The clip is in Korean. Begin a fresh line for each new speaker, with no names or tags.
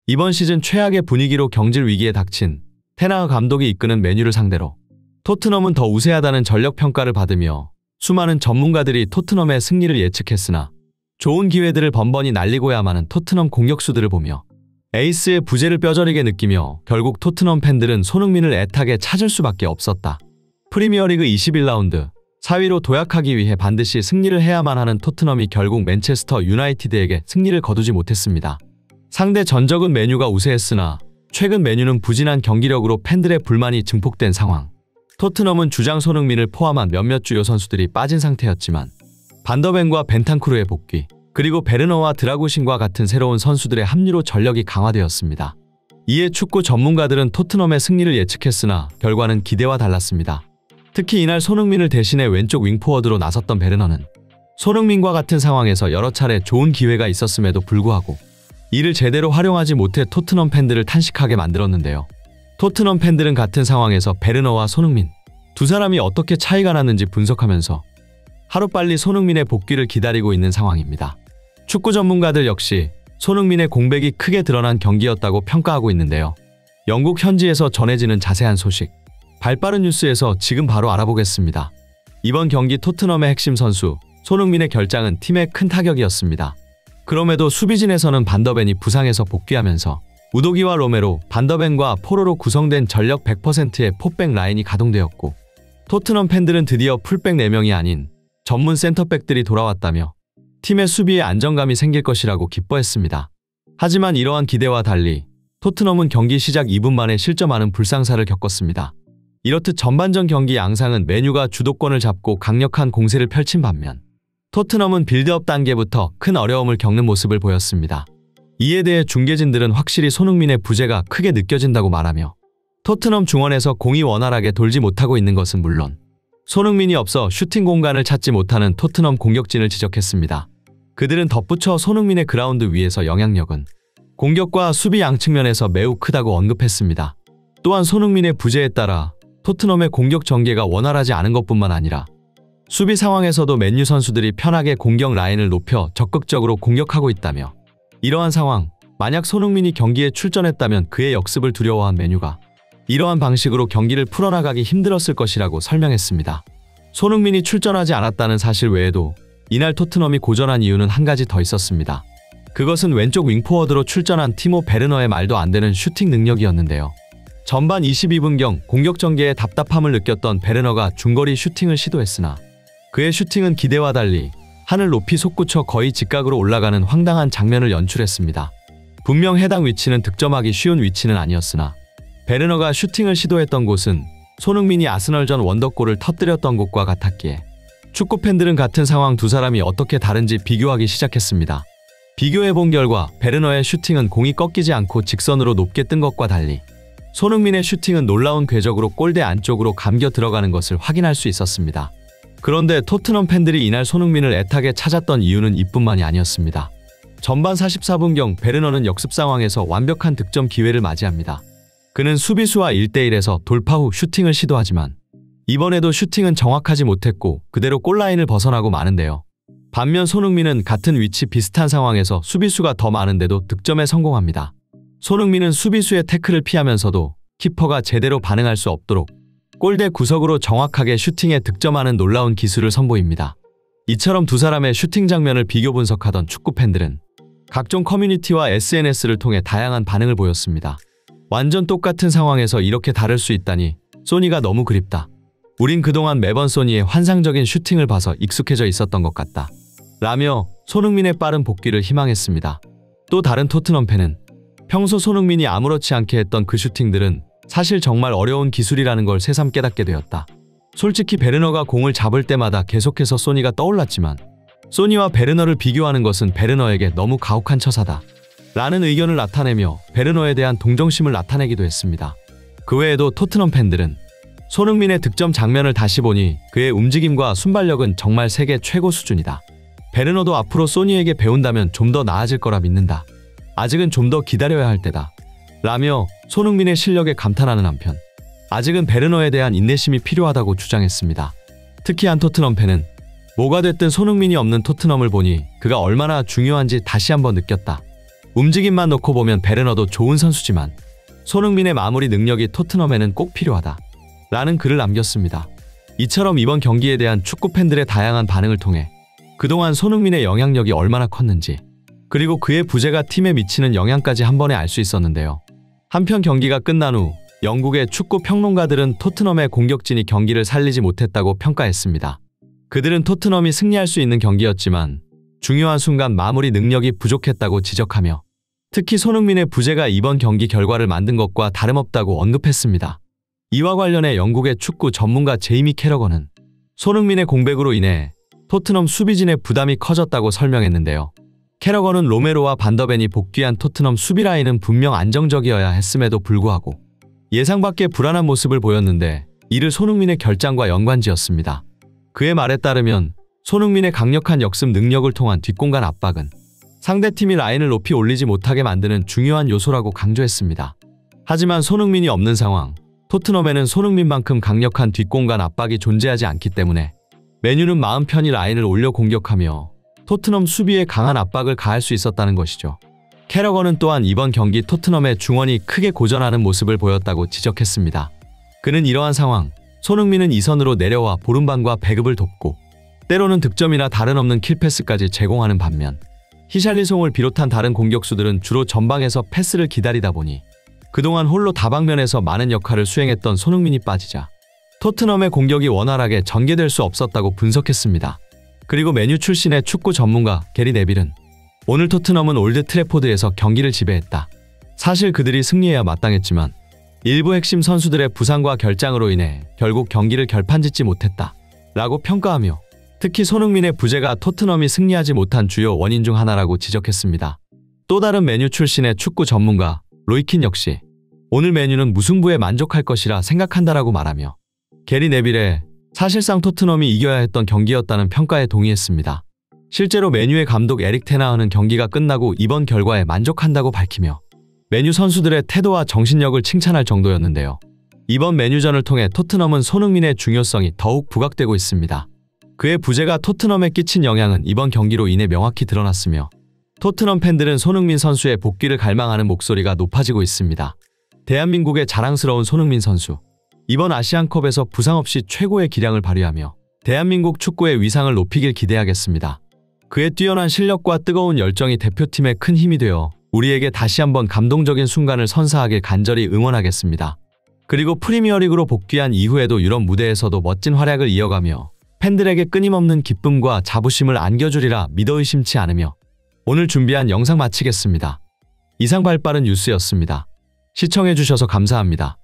이번 시즌 최악의 분위기로 경질 위기에 닥친 테나흐 감독이 이끄는 맨유를 상대로 토트넘은 더 우세하다는 전력 평가를 받으며 수많은 전문가들이 토트넘의 승리를 예측했으나 좋은 기회들을 번번이 날리고야 마는 토트넘 공격수들을 보며 에이스의 부재를 뼈저리게 느끼며 결국 토트넘 팬들은 손흥민을 애타게 찾을 수밖에 없었다. 프리미어리그 21라운드 4위로 도약하기 위해 반드시 승리를 해야만 하는 토트넘이 결국 맨체스터 유나이티드에게 승리를 거두지 못했습니다. 상대 전적은 맨유가 우세했으나 최근 맨유는 부진한 경기력으로 팬들의 불만이 증폭된 상황. 토트넘은 주장 손흥민을 포함한 몇몇 주요 선수들이 빠진 상태였지만 반더벤과 벤탄쿠르의 복귀, 그리고 베르너와 드라구신과 같은 새로운 선수들의 합류로 전력이 강화되었습니다. 이에 축구 전문가들은 토트넘의 승리를 예측했으나 결과는 기대와 달랐습니다. 특히 이날 손흥민을 대신해 왼쪽 윙포워드로 나섰던 베르너는 손흥민과 같은 상황에서 여러 차례 좋은 기회가 있었음에도 불구하고 이를 제대로 활용하지 못해 토트넘 팬들을 탄식하게 만들었는데요. 토트넘 팬들은 같은 상황에서 베르너와 손흥민 두 사람이 어떻게 차이가 났는지 분석하면서 하루빨리 손흥민의 복귀를 기다리고 있는 상황입니다. 축구 전문가들 역시 손흥민의 공백이 크게 드러난 경기였다고 평가하고 있는데요. 영국 현지에서 전해지는 자세한 소식, 발빠른 뉴스에서 지금 바로 알아보겠습니다. 이번 경기 토트넘의 핵심 선수 손흥민의 결장은 팀에 큰 타격이었습니다. 그럼에도 수비진에서는 반더벤이 부상에서 복귀하면서 우도기와 로메로, 반더벤과 포로로 구성된 전력 100%의 포백 라인이 가동되었고 토트넘 팬들은 드디어 풀백 4명이 아닌 전문 센터백들이 돌아왔다며 팀의 수비에 안정감이 생길 것이라고 기뻐했습니다. 하지만 이러한 기대와 달리 토트넘은 경기 시작 2분 만에 실점하는 불상사를 겪었습니다. 이렇듯 전반전 경기 양상은 맨유가 주도권을 잡고 강력한 공세를 펼친 반면 토트넘은 빌드업 단계부터 큰 어려움을 겪는 모습을 보였습니다. 이에 대해 중계진들은 확실히 손흥민의 부재가 크게 느껴진다고 말하며 토트넘 중원에서 공이 원활하게 돌지 못하고 있는 것은 물론 손흥민이 없어 슈팅 공간을 찾지 못하는 토트넘 공격진을 지적했습니다. 그들은 덧붙여 손흥민의 그라운드 위에서 영향력은 공격과 수비 양 측면에서 매우 크다고 언급했습니다. 또한 손흥민의 부재에 따라 토트넘의 공격 전개가 원활하지 않은 것뿐만 아니라 수비 상황에서도 맨유 선수들이 편하게 공격 라인을 높여 적극적으로 공격하고 있다며 이러한 상황, 만약 손흥민이 경기에 출전했다면 그의 역습을 두려워한 맨유가 이러한 방식으로 경기를 풀어나가기 힘들었을 것이라고 설명했습니다. 손흥민이 출전하지 않았다는 사실 외에도 이날 토트넘이 고전한 이유는 한 가지 더 있었습니다. 그것은 왼쪽 윙포워드로 출전한 티모 베르너의 말도 안 되는 슈팅 능력이었는데요. 전반 22분경 공격 전개에 답답함을 느꼈던 베르너가 중거리 슈팅을 시도했으나 그의 슈팅은 기대와 달리 하늘 높이 솟구쳐 거의 직각으로 올라가는 황당한 장면을 연출했습니다. 분명 해당 위치는 득점하기 쉬운 위치는 아니었으나 베르너가 슈팅을 시도했던 곳은 손흥민이 아스널전 원더골을 터뜨렸던 곳과 같았기에 축구팬들은 같은 상황 두 사람이 어떻게 다른지 비교하기 시작했습니다. 비교해본 결과 베르너의 슈팅은 공이 꺾이지 않고 직선으로 높게 뜬 것과 달리 손흥민의 슈팅은 놀라운 궤적으로 골대 안쪽으로 감겨 들어가는 것을 확인할 수 있었습니다. 그런데 토트넘 팬들이 이날 손흥민을 애타게 찾았던 이유는 이뿐만이 아니었습니다. 전반 44분경 베르너는 역습 상황에서 완벽한 득점 기회를 맞이합니다. 그는 수비수와 1대1에서 돌파 후 슈팅을 시도하지만 이번에도 슈팅은 정확하지 못했고 그대로 골라인을 벗어나고 마는데요. 반면 손흥민은 같은 위치 비슷한 상황에서 수비수가 더 많은데도 득점에 성공합니다. 손흥민은 수비수의 태클을 피하면서도 키퍼가 제대로 반응할 수 없도록 골대 구석으로 정확하게 슈팅에 득점하는 놀라운 기술을 선보입니다. 이처럼 두 사람의 슈팅 장면을 비교 분석하던 축구팬들은 각종 커뮤니티와 SNS를 통해 다양한 반응을 보였습니다. 완전 똑같은 상황에서 이렇게 다를 수 있다니 소니가 너무 그립다. 우린 그동안 매번 소니의 환상적인 슈팅을 봐서 익숙해져 있었던 것 같다. 라며 손흥민의 빠른 복귀를 희망했습니다. 또 다른 토트넘 팬은 평소 손흥민이 아무렇지 않게 했던 그 슈팅들은 사실 정말 어려운 기술이라는 걸 새삼 깨닫게 되었다. 솔직히 베르너가 공을 잡을 때마다 계속해서 소니가 떠올랐지만 소니와 베르너를 비교하는 것은 베르너에게 너무 가혹한 처사다. 라는 의견을 나타내며 베르너에 대한 동정심을 나타내기도 했습니다. 그 외에도 토트넘 팬들은 손흥민의 득점 장면을 다시 보니 그의 움직임과 순발력은 정말 세계 최고 수준이다. 베르너도 앞으로 소니에게 배운다면 좀 더 나아질 거라 믿는다. 아직은 좀 더 기다려야 할 때다. 라며 손흥민의 실력에 감탄하는 한편 아직은 베르너에 대한 인내심이 필요하다고 주장했습니다. 특히 한 토트넘 팬은 뭐가 됐든 손흥민이 없는 토트넘을 보니 그가 얼마나 중요한지 다시 한번 느꼈다. 움직임만 놓고 보면 베르너도 좋은 선수지만 손흥민의 마무리 능력이 토트넘에는 꼭 필요하다 라는 글을 남겼습니다. 이처럼 이번 경기에 대한 축구 팬들의 다양한 반응을 통해 그동안 손흥민의 영향력이 얼마나 컸는지, 그리고 그의 부재가 팀에 미치는 영향까지 한 번에 알 수 있었는데요. 한편 경기가 끝난 후 영국의 축구 평론가들은 토트넘의 공격진이 경기를 살리지 못했다고 평가했습니다. 그들은 토트넘이 승리할 수 있는 경기였지만 중요한 순간 마무리 능력이 부족했다고 지적하며 특히 손흥민의 부재가 이번 경기 결과를 만든 것과 다름없다고 언급했습니다. 이와 관련해 영국의 축구 전문가 제이미 캐러건은 손흥민의 공백으로 인해 토트넘 수비진의 부담이 커졌다고 설명했는데요. 캐러건은 로메로와 반더벤이 복귀한 토트넘 수비 라인은 분명 안정적이어야 했음에도 불구하고 예상 밖의 불안한 모습을 보였는데 이를 손흥민의 결장과 연관지었습니다. 그의 말에 따르면 손흥민의 강력한 역습 능력을 통한 뒷공간 압박은 상대팀이 라인을 높이 올리지 못하게 만드는 중요한 요소라고 강조했습니다. 하지만 손흥민이 없는 상황, 토트넘에는 손흥민만큼 강력한 뒷공간 압박이 존재하지 않기 때문에 맨유는 마음 편히 라인을 올려 공격하며 토트넘 수비에 강한 압박을 가할 수 있었다는 것이죠. 캐러건은 또한 이번 경기 토트넘의 중원이 크게 고전하는 모습을 보였다고 지적했습니다. 그는 이러한 상황, 손흥민은 2선으로 내려와 보름반과 배급을 돕고 때로는 득점이나 다른 없는 킬패스까지 제공하는 반면 히샬리송을 비롯한 다른 공격수들은 주로 전방에서 패스를 기다리다 보니 그동안 홀로 다방면에서 많은 역할을 수행했던 손흥민이 빠지자 토트넘의 공격이 원활하게 전개될 수 없었다고 분석했습니다. 그리고 맨유 출신의 축구 전문가 게리 네빌은 오늘 토트넘은 올드 트래포드에서 경기를 지배했다. 사실 그들이 승리해야 마땅했지만 일부 핵심 선수들의 부상과 결장으로 인해 결국 경기를 결판짓지 못했다 라고 평가하며 특히 손흥민의 부재가 토트넘이 승리하지 못한 주요 원인 중 하나라고 지적했습니다. 또 다른 맨유 출신의 축구 전문가 로이킨 역시 오늘 맨유는 무승부에 만족할 것이라 생각한다라고 말하며 게리 네빌의 사실상 토트넘이 이겨야 했던 경기였다는 평가에 동의했습니다. 실제로 맨유의 감독 에릭 테나흐는 경기가 끝나고 이번 결과에 만족한다고 밝히며 맨유 선수들의 태도와 정신력을 칭찬할 정도였는데요. 이번 맨유전을 통해 토트넘은 손흥민의 중요성이 더욱 부각되고 있습니다. 그의 부재가 토트넘에 끼친 영향은 이번 경기로 인해 명확히 드러났으며 토트넘 팬들은 손흥민 선수의 복귀를 갈망하는 목소리가 높아지고 있습니다. 대한민국의 자랑스러운 손흥민 선수, 이번 아시안컵에서 부상 없이 최고의 기량을 발휘하며 대한민국 축구의 위상을 높이길 기대하겠습니다. 그의 뛰어난 실력과 뜨거운 열정이 대표팀에 큰 힘이 되어 우리에게 다시 한번 감동적인 순간을 선사하길 간절히 응원하겠습니다. 그리고 프리미어리그로 복귀한 이후에도 유럽 무대에서도 멋진 활약을 이어가며 팬들에게 끊임없는 기쁨과 자부심을 안겨주리라 믿어 의심치 않으며 오늘 준비한 영상 마치겠습니다. 이상 발빠른 뉴스였습니다. 시청해주셔서 감사합니다.